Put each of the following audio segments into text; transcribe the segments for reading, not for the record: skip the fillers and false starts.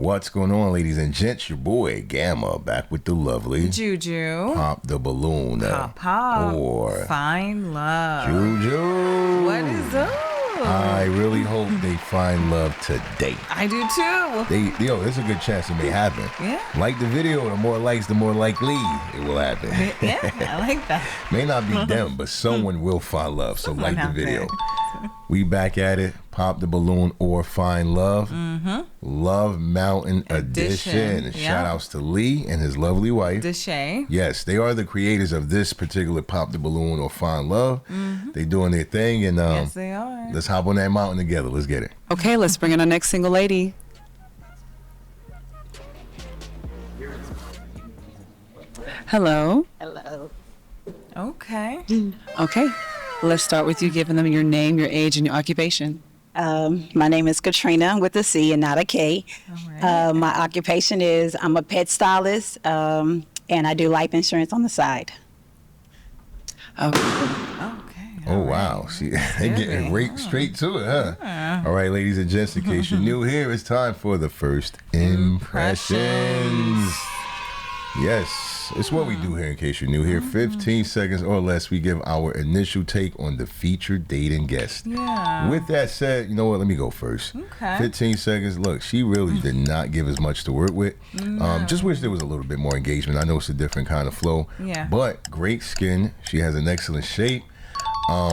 What's going on, ladies and gents? Your boy Gamma back with the lovely Juju. Pop the balloon. Pop. Or Find love. Juju. What is up? I really hope they find love today. I do too. There's a good chance it may happen. Yeah. Like the video, the more likes, the more likely it will happen. Yeah, I like that. May not be them, but someone will find love. So Someone like the out video. there. We back at it. Pop the balloon or find love. Love Mountain Edition. Yep. Shout outs to Lee and his lovely wife. Deshay. Yes, they are the creators of this particular Pop the Balloon or Find Love. They doing their thing, and Yes, they are. let's hop on that mountain together. Let's get it. Okay, let's bring in our next single lady. Hello. Hello. Okay. Okay, let's start with you giving them your name, your age, and your occupation. My name is Katrina with a C and not a K. All right. My occupation is I'm a pet stylist, and I do life insurance on the side. Okay. Okay. Oh, wow. See, they getting right straight to it, huh? Yeah. All right, ladies and gents, in case you're new here, it's time for the first impressions. Yes, it's what we do here in case you're new here. 15 seconds or less, we give our initial take on the featured dating guest. Yeah. With that said, you know what? Let me go first. Okay. 15 seconds. Look, she really did not give as much to work with. Just wish there was a little bit more engagement. I know it's a different kind of flow. Yeah. But great skin. She has an excellent shape.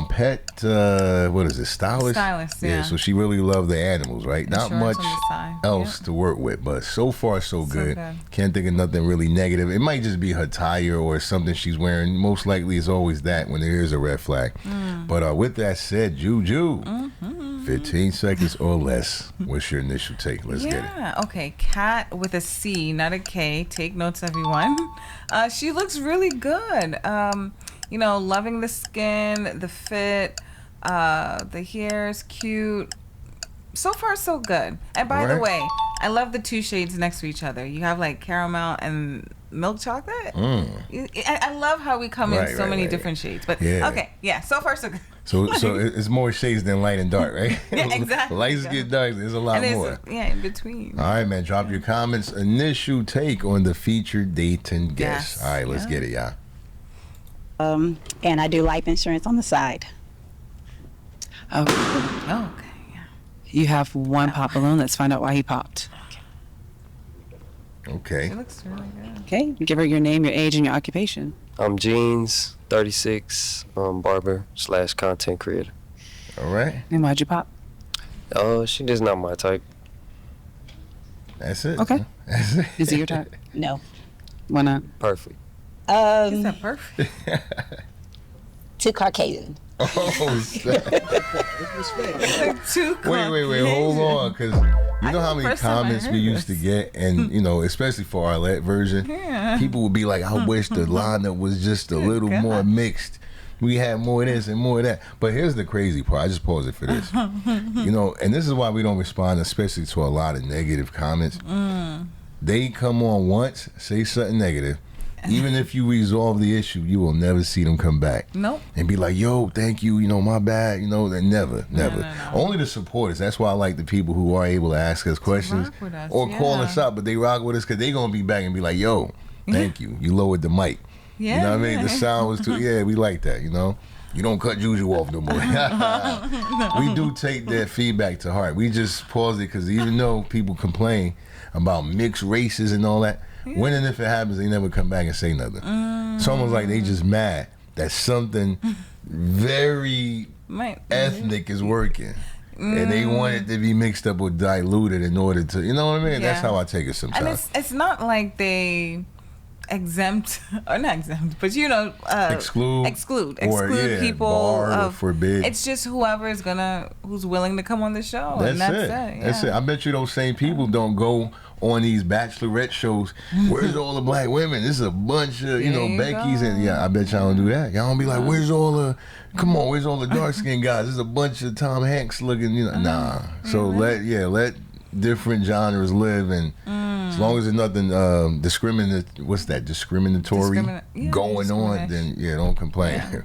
Pet, what is it? Stylist? Stylist, yeah. So she really loved the animals, right? Not Insurance much on the side. else Yep. to work with, but so far so good. good. Can't think of nothing really negative. It might just be her tire or something she's wearing. Most likely it's always that when there is a red flag. But with that said, Juju, 15 seconds or less. What's your initial take? Let's get it. Yeah. Okay. Cat with a C, not a K. Take notes, everyone. She looks really good. You know, loving the skin, the fit, the hair is cute. So far, so good. And by the Right. way, I love the two shades next to each other. You have like caramel and milk chocolate. I love how we come Right, in so right, many right. different shades. But Yeah. okay, yeah. So far, so good. So it's more shades than light and dark, right? Yeah, exactly. Lights get dark. There's a lot And more. there's in between. All right, man. Drop your comments. Initial take on the featured dating guest. Yes. All right, let's Yeah. get it, y'all. And I do life insurance on the side. Okay. Oh, okay. Yeah. You have one pop balloon. Let's find out why he popped. Okay. It looks really good. Okay, give her your name, your age, and your occupation. I'm Jeans, 36, barber / content creator. All right. And why'd you pop? She just not my type. That's it. Okay. That's it. Is it your type? No. Why not? Perfect. Is that perfect? Too Caucasian. Oh, snap. Like too Wait. Hold on, because you know how many First time I comments we heard used to this. get, and you know, especially for our Arlette version, Yeah. people would be like, "I wish the lineup was just a little God. more mixed. We had more of this and more of that." But here's the crazy part. I just paused it for this. You know, and this is why we don't respond, especially to a lot of negative comments. They come on once, say something negative. Even if you resolve the issue, you will never see them come back. Nope. And be like, yo, thank you, you know, my bad, you know, never. No. Only the supporters. That's why I like the people who are able to ask us questions rock with us, or call yeah. us up, but they rock with us because they going to be back and be like, yo, thank you. You lowered the mic. Yeah. You know what I mean? The sound was too, yeah, we like that, you know? You don't cut Juju off no more. We do take that feedback to heart. We just pause it because even though people complain about mixed races and all that, when and if it happens, they never come back and say nothing. It's almost like they just mad that something very ethnic is working. And they want it to be mixed up or diluted in order to, you know what I mean? That's Yeah. how I take it sometimes. And it's not like they exempt or not exempt, but you know, Exclude people bar or of forbid. It's just whoever is who's willing to come on the show. That's and that's it. it. That's it. yeah. I bet you those same people don't go on these bachelorette shows. Where's all the black women? This is a bunch of, you know, There you Becky's go. and yeah, I bet y'all don't do that. Y'all don't be like, where's all the where's all the dark skinned guys? This is a bunch of Tom Hanks looking, you know. Nah. So let different genres live, and as long as there's nothing discriminatory going on, then yeah, don't complain. Yeah.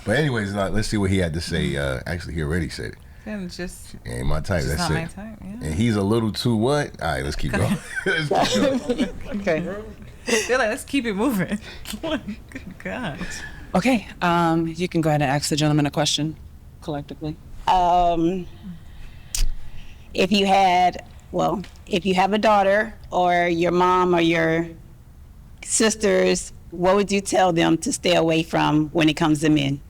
But anyways, let's see what he had to say. Actually, he already said it. And just Ain't my type. just That's not it. my type. Yeah. And he's a little too what? All right, let's keep going. Let's keep going. Okay. They're like, let's keep it moving. Good God. Okay. You can go ahead and ask the gentleman a question collectively. If you have a daughter or your mom or your sisters, what would you tell them to stay away from when it comes to men?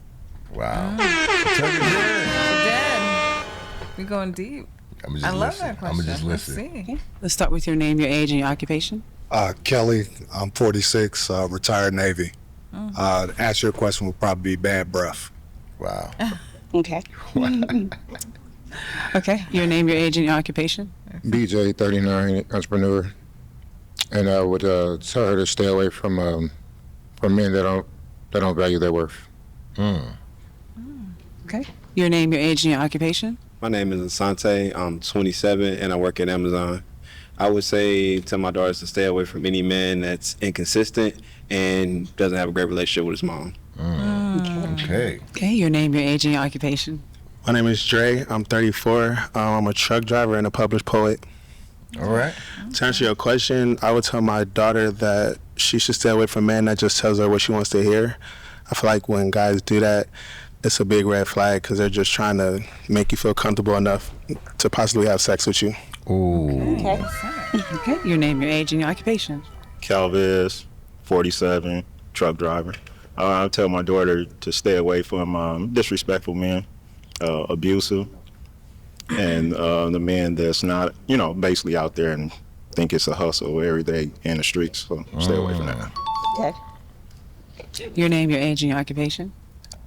Wow. Tell me that. Dead. We going deep. I love that question. I'm just Let's listening. see. Let's start with your name, your age, and your occupation. Kelly, I'm 46, retired Navy. To answer your question would probably be bad breath. Wow. Okay. Okay. Your name, your age, and your occupation. BJ, 39, entrepreneur, and I would tell her to stay away from men that don't value their worth. Okay. Your name, your age, and your occupation. My name is Asante. I'm 27 and I work at Amazon. I would say to my daughters to stay away from any man that's inconsistent and doesn't have a great relationship with his mom. Okay. Okay. Your name, your age, and your occupation. My name is Dre. I'm 34. I'm a truck driver and a published poet. All right. To answer your question, I would tell my daughter that she should stay away from men that just tells her what she wants to hear. I feel like when guys do that, it's a big red flag because they're just trying to make you feel comfortable enough to possibly have sex with you. Ooh. Okay. Okay. Your name, your age, and your occupation. Calviz, 47, truck driver. I tell my daughter to stay away from disrespectful men, abusive, and the men that's not, basically out there and think it's a hustle every day in the streets. So stay away from that. Okay. Your name, your age, and your occupation.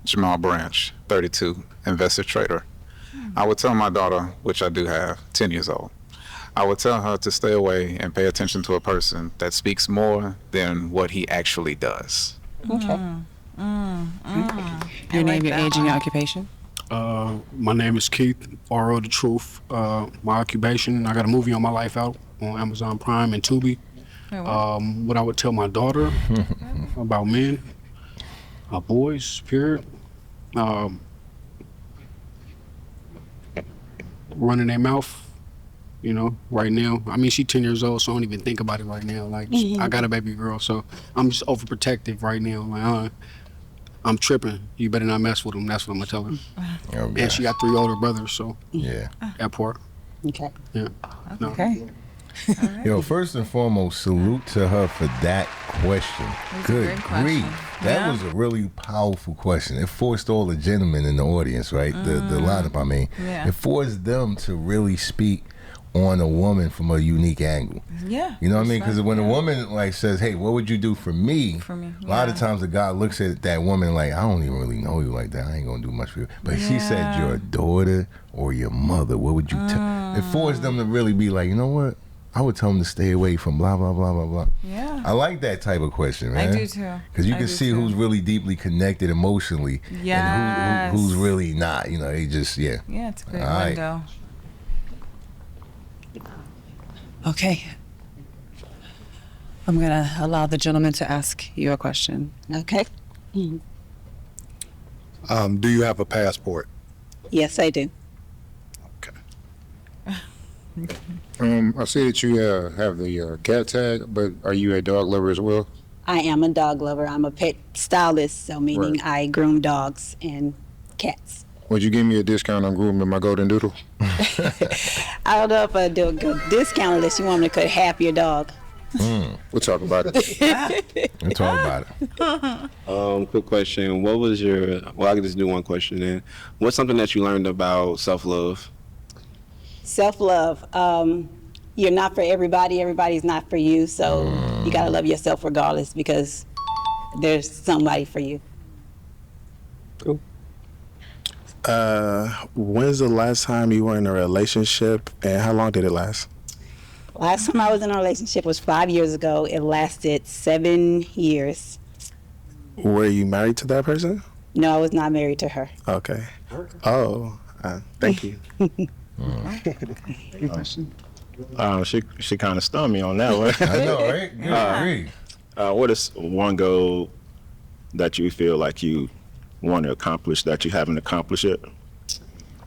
Jamal Branch, 32, investor trader. I would tell my daughter, which I do have, 10 years old, I would tell her to stay away and pay attention to a person that speaks more than what he actually does. Okay. Your name, your age, and your occupation. My name is Keith, RO The Truth. My occupation, I got a movie on my life out on Amazon Prime and Tubi. What I would tell my daughter about men, boys, period, running their mouth, right now. I mean, she's 10 years old, so I don't even think about it right now. Like, I got a baby girl, so I'm just overprotective right now. Like, I'm tripping. You better not mess with him. That's what I'm gonna tell her. Oh, and she got 3 older brothers, so yeah. That part. Okay. Yeah. No. Okay. Yo, first and foremost, salute to her for that question. Good grief. That was a really powerful question. It forced all the gentlemen in the audience, right? The lineup, I mean. Yeah. It forced them to really speak on a woman from a unique angle. Yeah. You know what I mean? Because when a woman says, hey, what would you do for me? A lot of times the guy looks at that woman like, I don't even really know you like that. I ain't going to do much for you. But she said your daughter or your mother, what would you tell? It forced them to really be like, you know what? I would tell them to stay away from blah, blah, blah, blah, blah. Yeah. I like that type of question, man. I do too. Because you can see who's really deeply connected emotionally and who's really not. They just, Yeah, it's a great All window. Okay. I'm gonna allow the gentleman to ask you a question. Okay. Do you have a passport? Yes, I do. I see that you have the cat tag, but are you a dog lover as well? I am a dog lover. I'm a pet stylist, so meaning I groom dogs and cats. Would you give me a discount on grooming my golden doodle? I don't know if I do a good discount unless you want me to cut half your dog. We'll talk about it. We'll talk about it. Quick question. What was I could just do one question then. What's something that you learned about self-love? Self-love. You're not for everybody. Everybody's not for you. So you got to love yourself regardless because there's somebody for you. Cool. When's the last time you were in a relationship and how long did it last? Last time I was in a relationship was 5 years ago. It lasted 7 years. Were you married to that person? No, I was not married to her. Okay. Oh, thank you. Good question. She kind of stunned me on that one. I know, right? Good grief. What is one goal that you feel like you want to accomplish that you haven't accomplished yet?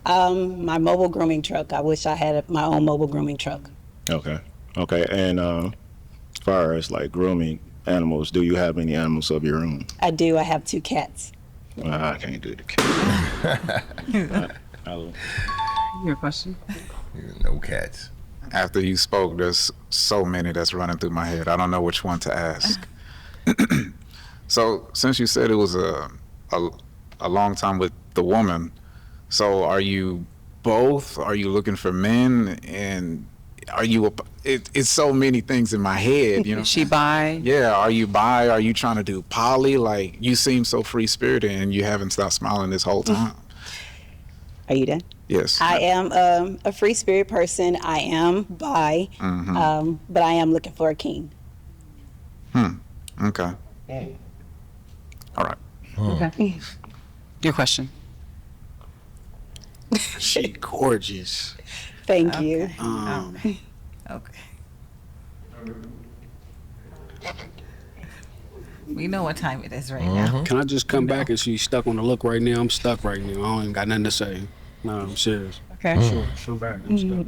My mobile grooming truck. I wish I had my own mobile grooming truck. Okay. Okay. And as far as like grooming animals, do you have any animals of your own? I do. I have 2 cats. I can't do the cat. Your question? No cats. After you spoke, there's so many that's running through my head. I don't know which one to ask. So since you said it was a long time with the woman, so are you both? Are you looking for men? And are you? It's so many things in my head. You know. She bi? Yeah. Are you bi? Are you trying to do poly? Like you seem so free spirited, and you haven't stopped smiling this whole time. Are you done? Yes. I am a free spirit person. I am bi, but I am looking for a king. Okay. All right. Okay. Your question. She gorgeous. Thank you. Okay. We know what time it is right now. Can I just come back and she's stuck on the look right now? I'm stuck right now. I don't even got nothing to say. No, I'm serious. Okay. Sure, come back. I'm stuck.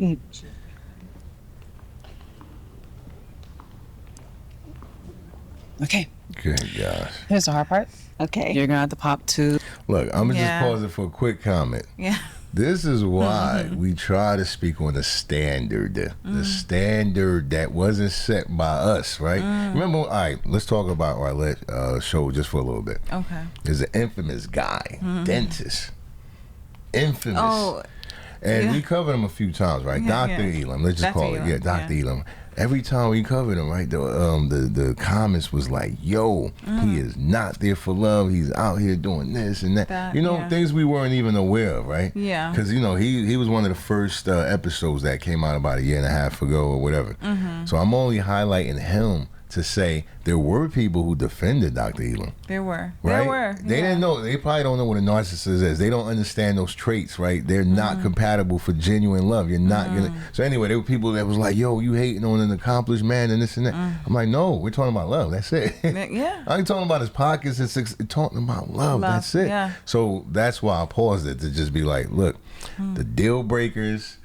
Okay. Good gosh. Here's the hard part. Okay. You're gonna have to pop 2. Look, I'm gonna Yeah. just pause it for a quick comment. Yeah. This is why we try to speak on the standard that wasn't set by us, right? Remember, all right, let's talk about our show just for a little bit. Okay. There's an infamous guy, dentist. Infamous. Oh. And we covered him a few times, right? Yeah, Dr. yeah. Elam, let's just Dr. call it. Elam, Yeah, Dr. yeah. Elam. Every time we covered him, right, the comments was like, yo, he is not there for love. He's out here doing this and that. Yeah. Things we weren't even aware of, right? Yeah. Because, he was one of the first episodes that came out about a year and a half ago or whatever. So I'm only highlighting him to say there were people who defended Dr. Elam. There were. Right? There were. They didn't know. They probably don't know what a narcissist is. They don't understand those traits, right? They're not compatible for genuine love. You're not gonna. So anyway, there were people that was like, "Yo, you hating on an accomplished man and this and that." I'm like, "No, we're talking about love. That's it." Yeah. I ain't talking about his pockets. It's talking about love. That's it. Yeah. So that's why I paused it to just be like, "Look, the deal breakers."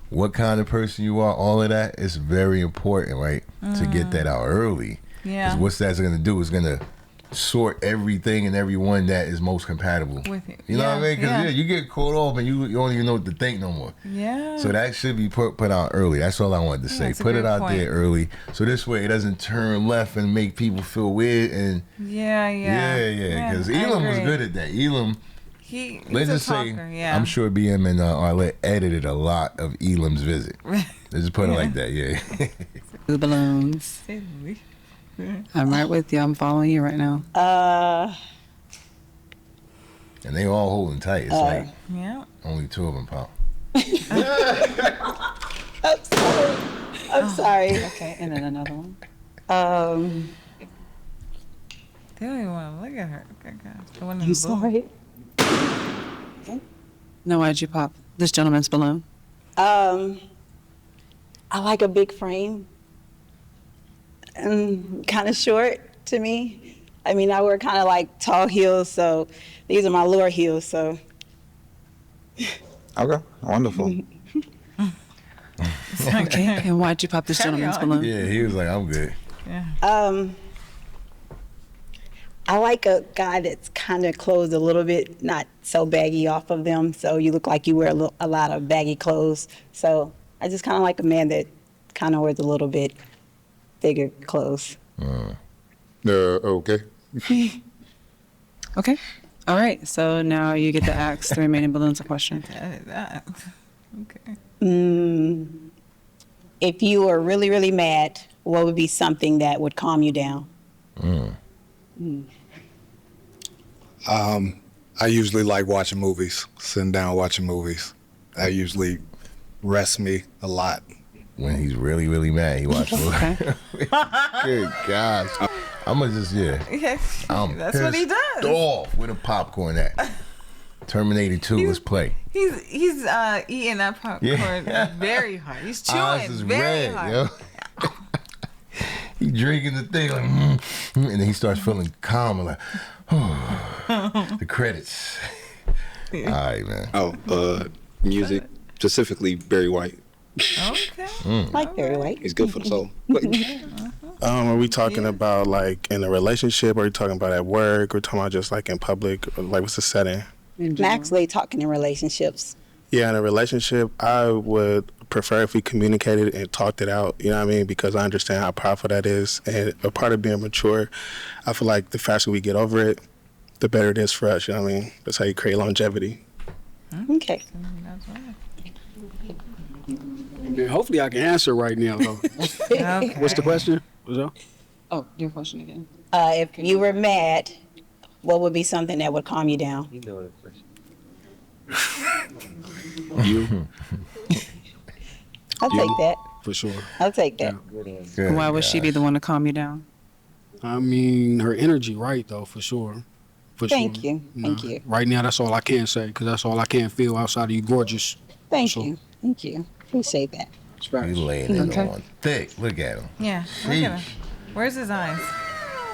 What kind of person you are, all of that is very important, right? To get that out early. Yeah. Because what's that's going to do is going to sort everything and everyone that is most compatible. With it. You know what I mean? Because Yeah. you get caught off and you don't even know what to think no more. Yeah. So that should be put out early. That's all I wanted to say. that's a Put it great out point. there early. So this way it doesn't turn left and make people feel weird. And Yeah. Because I Elam was agree. good at that. Elam. He's Let's a just talker, say, yeah. I'm sure BM and Arlette edited a lot of Elam's visit. Let's just put it like that, yeah. Blue balloons. I'm right with you. I'm following you right now. And they all holding tight. It's like Yeah. only 2 of them pop. I'm sorry. Okay, and then another one. They don't even want to look at her. Okay, gosh. The one in I'm the sorry. No, why'd you pop this gentleman's balloon? I like a big frame. Kind of short to me. I mean, I wear kind of like tall heels, so these are my lower heels, so. Okay. Wonderful. Okay, and why'd you pop this Carry gentleman's on. balloon? Yeah, he was like, I'm good. Yeah. I like a guy that's kind of clothes a little bit, not so baggy off of them, so you look like you wear a lot of baggy clothes. So I just kind of like a man that kind of wears a little bit bigger clothes. Okay. Okay. All right, so now you get to ask the remaining balloons a question. Okay. If you were really, really mad, what would be something that would calm you down? I usually like watching movies, sitting down watching movies. That usually rests me a lot. When he's really, really mad, he watches movies. Okay. Good gosh. I'm going to just, I'm That's what he pissed does. off. Where the popcorn at? Terminator 2, let's play. He's eating that popcorn very hard. He's chewing Eyes is very red, hard. yo. He drinking the thing like, and then he starts feeling calm and like, the credits. All right, man. Music, specifically Barry White. Okay. Like Barry White. He's good for the soul. Are we talking about like in a relationship, or are we talking about at work, or talking about just like in public, or like what's the setting? I'm actually talking in relationships. Yeah, in a relationship, I would prefer if we communicated and talked it out, you know what I mean? Because I understand how powerful that is. And a part of being mature, I feel like the faster we get over it, the better it is for us, you know what I mean? That's how you create longevity. Okay. Yeah, hopefully I can answer right now, though. Okay. What's the question? What's up? Oh, your question again. If you were mad, what would be something that would calm you down? You know the question. You, I'll take that. for sure. I'll take that. Good Why would she be the one to calm you down? I mean, her energy, right, though, for sure. For Thank sure. you. Thank you. Right now, that's all I can say, because that's all I can feel outside of you gorgeous. Thank So- you. Thank you. Appreciate that. He laying it Okay. on thick. Look at him. Yeah. Look at him. Where's his eyes?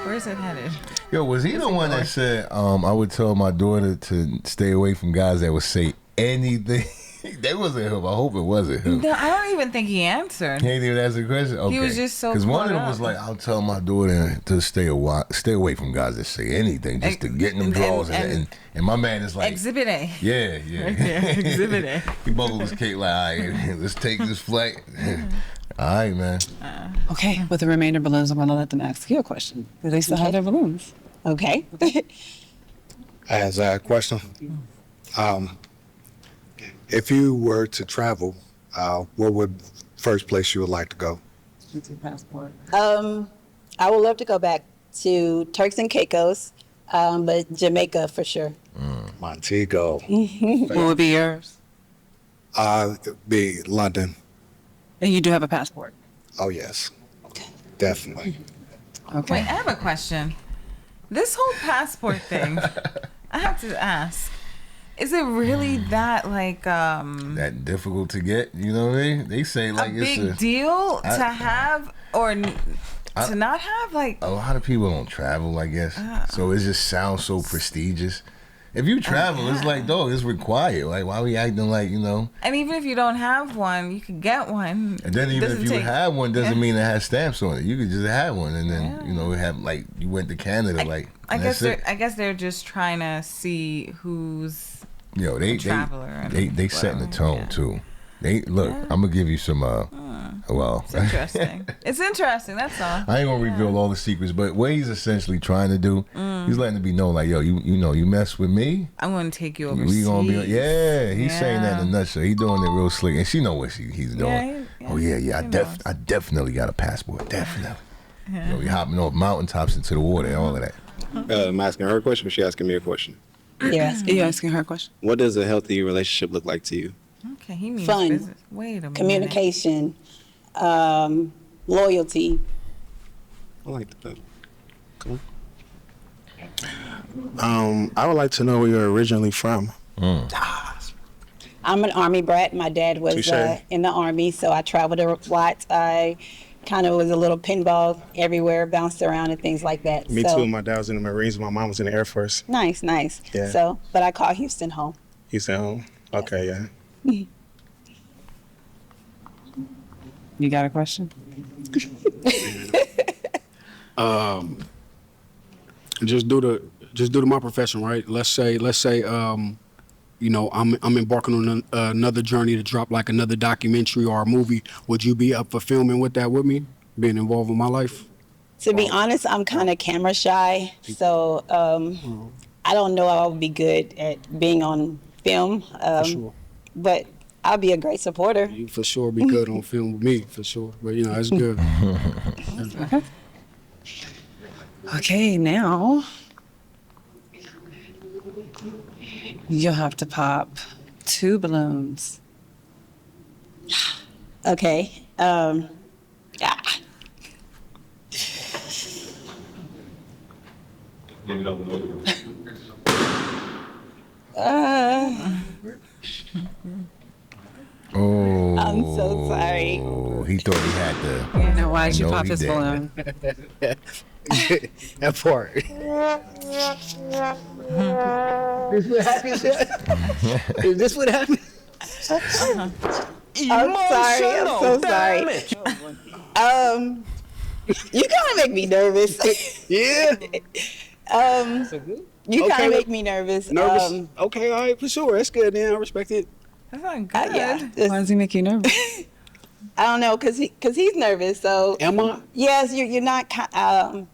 Where's it headed? Yo, was he the one that said, I would tell my daughter to stay away from guys that would say anything? That wasn't him. I hope it wasn't him. No, I don't even think he answered. He ain't even ask the question. Okay. He was just so Because one of caught them was up. like, "I'll tell my daughter to stay away from guys that say anything, just to get in them drawers." And my man is like, Exhibit A. "Yeah." Yeah, Exhibit A. He bubbled his cake like, "All right, let's take this flight." All right, man. Okay, with the remainder balloons, I'm going to let them ask you a question. Do they still have their balloons? Okay. As a question, if you were to travel, what would first place you would like to go? What's your passport? I would love to go back to Turks and Caicos, but Jamaica for sure. Montego. What would be yours? Be London. And you do have a passport? Oh, yes. Definitely. Okay. Wait, I have a question. This whole passport thing, I have to ask. Is it really that like That difficult to get? You know what I mean? They say like a it's big deal to I- have or to not have? Like a lot of people don't travel, I guess. So it just sounds so prestigious. If you travel, it's like, dog, it's required. Like, why we acting like, you know? and even if you don't have one, you could get one. And then even if Doesn't you take- have one, doesn't mean it has stamps on it. You could just have one, and then you know have like you went to Canada, like I and guess that's it. I guess they're just trying to see who's Yo, a they traveler and they setting the tone yeah. too. They look. I'm gonna give you some. Well, It's interesting. It's interesting. That's all. I ain't gonna reveal all the secrets, but what he's essentially trying to do, he's letting it be known, like, yo, you know, you mess with me, I'm gonna take you overseas. we gonna be, yeah. He's saying that in a Yeah. nutshell. He doing it real slick, and she know what he's doing. Yeah, Oh yeah. she knows. I definitely got a passport, definitely. You know, we hopping off mountaintops into the water and all of that. I'm asking her a question, or she asking me a question? Yes. Are you asking her a question? What does a healthy relationship look like to you? Okay, he means Fun. business. Wait a minute. Communication, loyalty. I like that. Come I would like to know where you're originally from. I'm an Army brat. My dad was Touche. in the Army, so I traveled a lot. I kind of was a little pinball everywhere, bounced around and things like that. Me so, too. My dad was in the Marines. My mom was in the Air Force. Nice, nice. Yeah. So, but I call Houston home. He said, "Oh, okay, yeah." You got a question? Just due to my profession, right? Let's say, you know, I'm embarking on another journey to drop like another documentary or a movie. Would you be up for filming with that with me? Being involved in my life? To be honest, I'm kind of camera shy, so I don't know I would be good at being on film. For sure. But I'll be a great supporter. You for sure be good on film with me, for sure. But you know, it's good. Okay, now you'll have to pop 2 balloons. Okay. Oh, I'm so sorry. He thought he had to. Now, why did you No, pop he his didn't. balloon? That part. This what happens? Is this what happens? I'm sorry. I'm so sorry. You kind of make me nervous. Yeah. You kind Okay. of make me nervous. Nervous? Okay, all right, for sure. That's good then. I respect it. That's not good. Yeah. Why does he make you nervous? I don't know, cause he's nervous. So Am I? yes, you're not.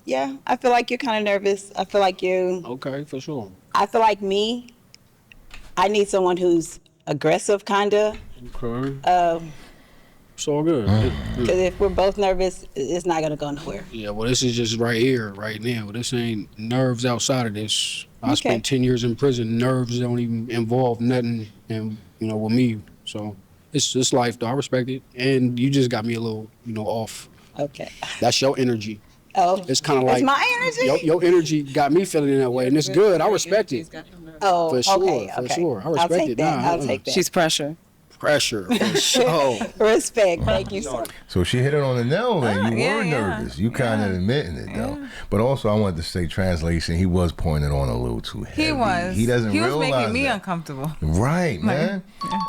Yeah, I feel like you're kind of nervous. I feel like you. Okay, for sure. I feel like me. I need someone who's aggressive, kinda. Okay. It's all good. Because if we're both nervous, it's not gonna go nowhere. Yeah, well, this is just right here, right now. This ain't nerves outside of this. I spent 10 years in prison. Nerves don't even involve nothing, and with me. So it's life, though. I respect it. And you just got me a little, off. Okay. That's your energy. Oh. It's kind of like It's my energy. Your energy got me feeling in that way, and it's good. I respect it. Oh, For sure, okay, for okay. sure. I I'll respect take it. that. Nah, I'll take that. She's pressure. Pressure. For sure. Respect. Thank you, sir. So she hit it on the nail, and you were yeah. nervous. You kind of admitting it though. But also, I wanted to say, translation. He was pointing on a little too heavy. He was. He doesn't He was realize making me that. uncomfortable. Right, man.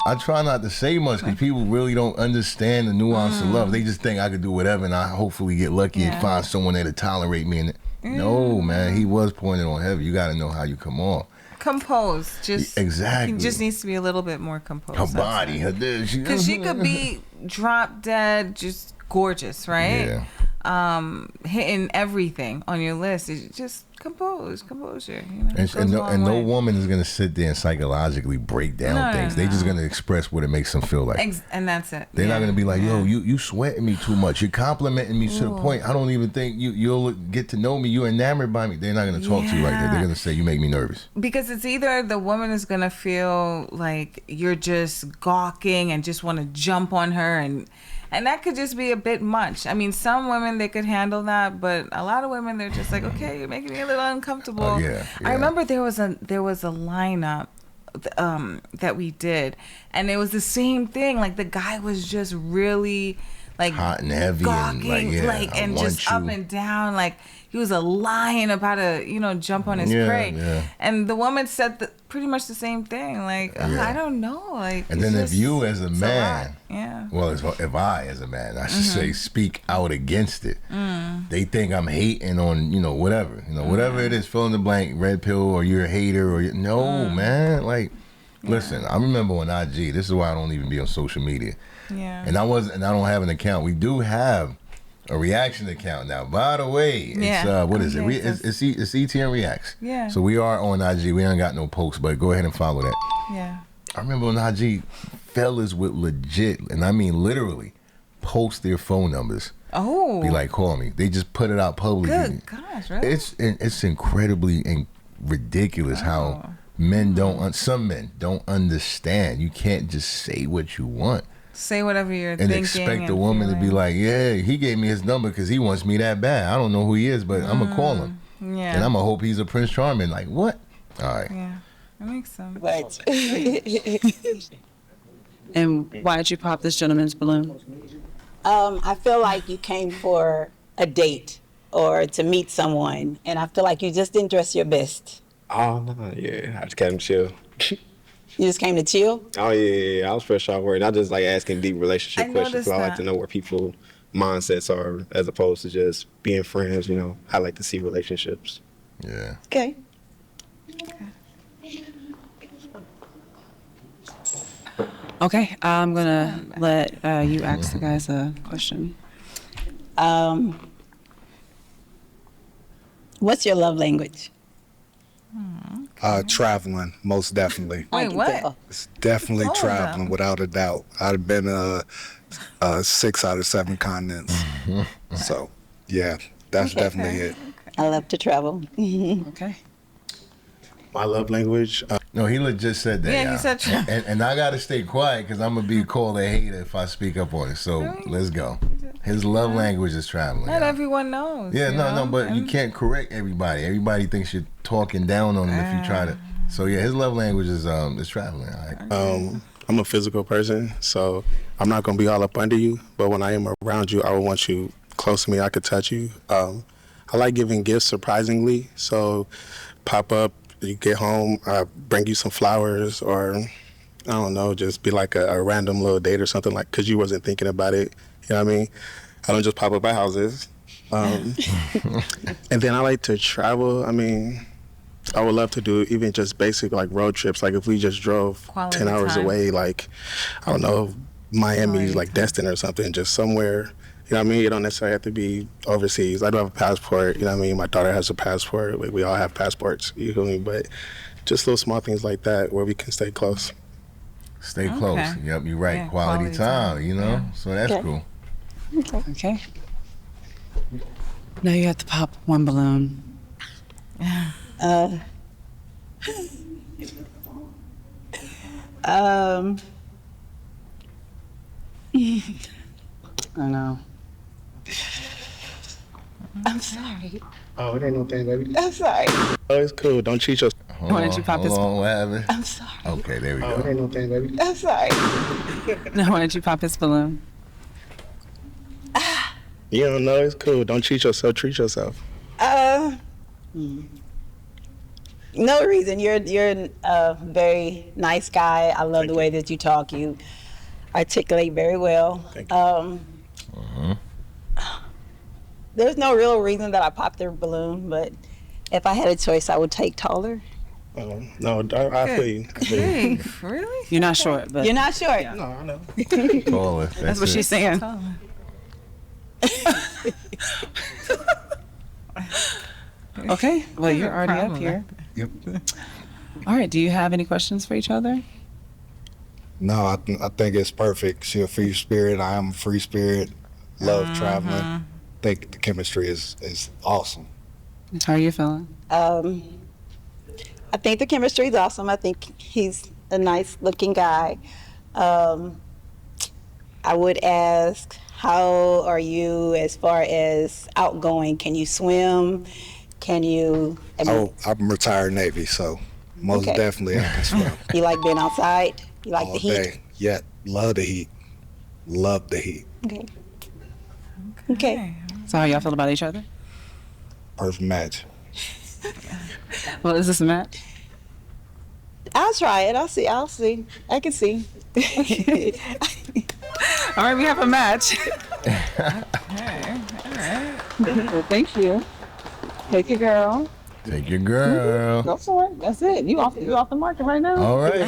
I try not to say much because people really don't understand the nuance of love. They just think I could do whatever, and I hopefully get lucky and find someone there to tolerate me. And no, man, he was pointing on heavy. You got to know how you come on. Composed, just Exactly. He just needs to be a little bit more composed. Her body, her this. Because she could be drop dead, just gorgeous, right? Yeah. Hitting everything on your list. It's just composure. And no woman is gonna sit there and psychologically break down things. They're just gonna express what it makes them feel like. And that's it. They're not gonna be like, yo, you sweating me too much. You're complimenting me to the point I don't even think you'll get to know me. You're enamored by me. They're not gonna talk to you like that. They're gonna say you make me nervous. Because it's either the woman is gonna feel like you're just gawking and just want to jump on her, and that could just be a bit much. I mean, some women, they could handle that, but a lot of women, they're just like, okay, you're making me a little uncomfortable. Yeah. I remember there was a lineup that we did, and it was the same thing. Like, the guy was just really like hot and heavy, gawking, and just up and down, like he was a lion about to jump on his prey. Yeah. And the woman said pretty much the same thing, like, I don't know, like. And then if you as a man, well, if I as a man, I should say, speak out against it, they think I'm hating on, whatever, whatever it is, fill in the blank, red pill, or you're a hater, or no, man, like, listen, I remember on IG, this is why I don't even be on social media. Yeah. And I don't have an account. We do have a reaction account now. By the way, it's what is it? It's etmreacts. Yeah. So we are on IG. We ain't got no posts, but go ahead and follow that. Yeah. I remember on IG, fellas would legit, and I mean literally, post their phone numbers. Oh. Be like, call me. They just put it out publicly. Good gosh, really? It's incredibly ridiculous how some men don't understand. You can't just say what you want. Say whatever you're and thinking. Expect the woman to be like, yeah, he gave me his number because he wants me that bad. I don't know who he is, but I'm going to call him. Yeah. And I'm going to hope he's a Prince Charming. Like, what? All right. Yeah. That makes sense. Right. And why did you pop this gentleman's balloon? I feel like you came for a date or to meet someone, and I feel like you just didn't dress your best. Oh, no, yeah. I just came to chill. You just came to chill? Oh, yeah. I was fresh off work. I just like asking deep relationship questions. So I like to know where people mindsets are as opposed to just being friends. I like to see relationships. Yeah. Okay. Okay, I'm gonna let you ask the guys a question. What's your love language? Traveling, most definitely. Wait, what? It's definitely traveling, without a doubt. I've been 6 out of 7 continents. So, yeah, that's definitely it. I love to travel. Okay. My love language? No, he legit said that. Yeah, he said travel. And I got to stay quiet because I'm going to be called a hater if I speak up on it. So, let's go. His love language is traveling. Not everyone knows. Yeah, no, but you can't correct everybody. Everybody thinks you're talking down on them if you try to. So yeah, his love language is traveling. I'm a physical person, so I'm not gonna be all up under you. But when I am around you, I would want you close to me. I could touch you. I like giving gifts surprisingly. So pop up, you get home, I bring you some flowers, or I don't know, just be like a random little date or something, like, because you wasn't thinking about it. You know what I mean? I don't just pop up at houses. And then I like to travel. I mean, I would love to do even just basic like road trips. Like if we just drove Quality 10 hours time. away, like, I don't know, Miami, like Destin or something, just somewhere. You know what I mean? You don't necessarily have to be overseas. I do have a passport. You know what I mean? My daughter has a passport. We all have passports. You feel me? But just little small things like that where we can stay close. Stay close. Yep, you're right. Yeah, quality time, you know? So that's cool. Okay. Now you have to pop one balloon. I know. I'm sorry. Oh, it ain't no thing, baby. I'm sorry. Oh, it's cool. Don't cheat yourself. Why don't you pop his? Hold on, what happened? I'm sorry. Okay, there we Oh, it go. ain't no thing, baby. I'm sorry. No, why don't you pop his balloon? You don't know, it's cool. Don't cheat yourself. Treat yourself. No reason. You're a very nice guy. I love the way that you talk. You articulate very well. Thank you. There's no real reason that I popped their balloon, but if I had a choice, I would take taller. No, I feel you. Hey, really? You're not short, but You're not short. No, I know. Taller. that's what she's saying. Okay. Well, you're already up here. Yep. All right. Do you have any questions for each other? No, I think it's perfect. She's a free spirit. I am a free spirit. Love traveling. Think the chemistry is awesome. How are you feeling? I think the chemistry is awesome. I think he's a nice looking guy. I would ask, how are you as far as outgoing? Can you swim? Can you? I'm retired Navy, so most Okay. definitely I can swim. You like being outside? You like all the heat? day. Yeah, love the heat. Love the heat. Okay. Okay. So how y'all feel about each other? Perfect match. Well, is this a match? I'll try it. I'll see. I can see. All right, we have a match. Well, thank you. Take your girl. Take your girl. Go for it. That's it. You off the market right now. All right.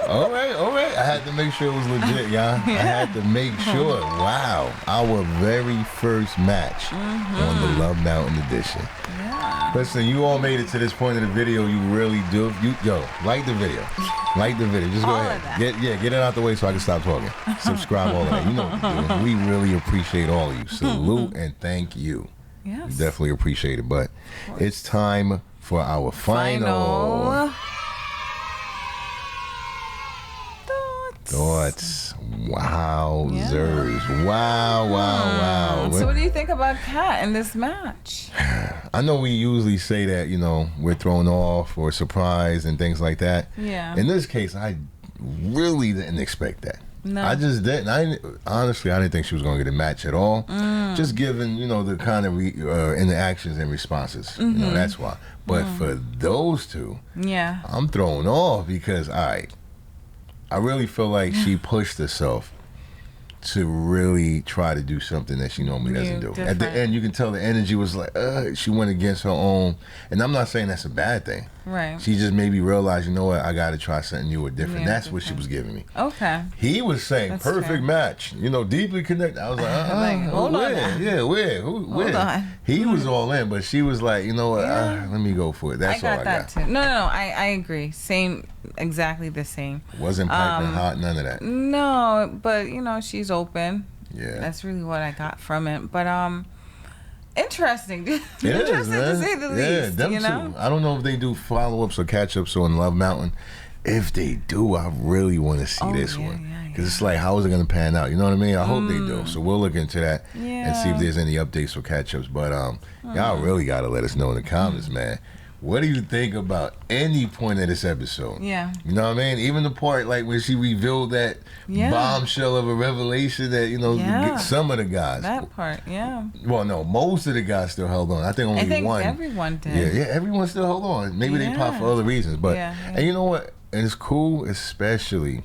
All right. I had to make sure it was legit, y'all. I had to make sure. Wow. Our very first match on the Love Mountain edition. Yeah. Listen, you all made it to this point of the video. You really do. Like the video. Like the video. Just go All of ahead. that. Get it out the way so I can stop talking. Subscribe, all of that. You know what we're doing. We really appreciate all of you. Salute and thank you. We Yes. definitely appreciate it. But it's time for our final thoughts. Wowzers. Wow. So what do you think about Kat in this match? I know we usually say that, we're thrown off or surprised and things like that. Yeah. In this case, I really didn't expect that. No. I just didn't. Honestly, I didn't think she was going to get a match at all. Just given, the kind of interactions and responses. That's why. But for those two, Yeah. I'm thrown off because, I really feel like she pushed herself to really try to do something that she normally doesn't do. At the end, you can tell the energy was like, she went against her own. And I'm not saying that's a bad thing. Right. She just maybe realized, you know what, I got to try something new or different. Yeah, That's what she was giving me. Okay. He was saying, That's perfect fair. match, deeply connected. I was like, Like, hold on where? now. Yeah, where? Where? Hold on. He was all in, but she was like, you know what, let me go for it. That's I all got I that got. too. No, I agree. Same, exactly the same. Wasn't piping hot, none of that. No, but she's open. Yeah. That's really what I got from it. But interesting. It Interesting is, man. to say the Yeah, least. them two. I don't know if they do follow-ups or catch-ups on Love Mountain. If they do, I really want to see this one. Because it's like, how is it going to pan out? You know what I mean? I hope they do. So we'll look into that and see if there's any updates or catch-ups. But y'all really got to let us know in the comments, man. What do you think about any point of this episode? Yeah. You know what I mean? Even the part like when she revealed that bombshell of a revelation that, some of the guys. That part, yeah. Well, no, most of the guys still held on. I think only one. Everyone did. Yeah, everyone still held on. Maybe they popped for other reasons. But, and you know what? and it's cool, especially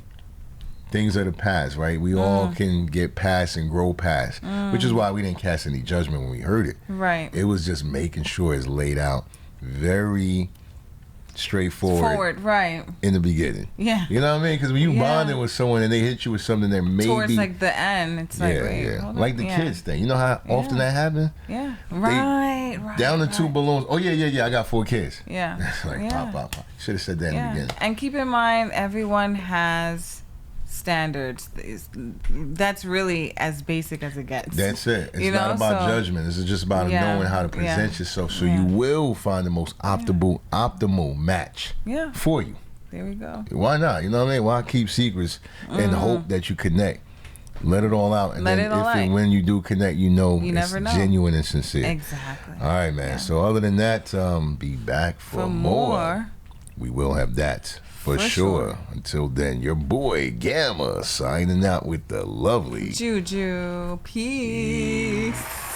things of the past, right? We all can get past and grow past, which is why we didn't cast any judgment when we heard it. Right. It was just making sure it's laid out very straightforward right. in the beginning. Yeah. You know what I mean? Because when you bonding with someone and they hit you with something that maybe towards like the end, it's like, wait, hold like on. the kids thing. You know how often that happens? Yeah. Right. Down to 2 balloons. Oh yeah. I got 4 kids. Yeah. It's like pop. Should have said that in the beginning. And keep in mind, everyone has standards. That's really as basic as it gets. That's it. It's not about judgment. It's just about knowing how to present yourself, so you will find the most optimal match for you. There we go. Why not? You know what I mean? Why keep secrets and hope that you connect? Let it all out, and then if and when you do connect, you it's genuine and sincere. Exactly. All right, man. So other than that, be back for more. We will have that. For sure. Until then, your boy Gamma signing out with the lovely Juju. Peace.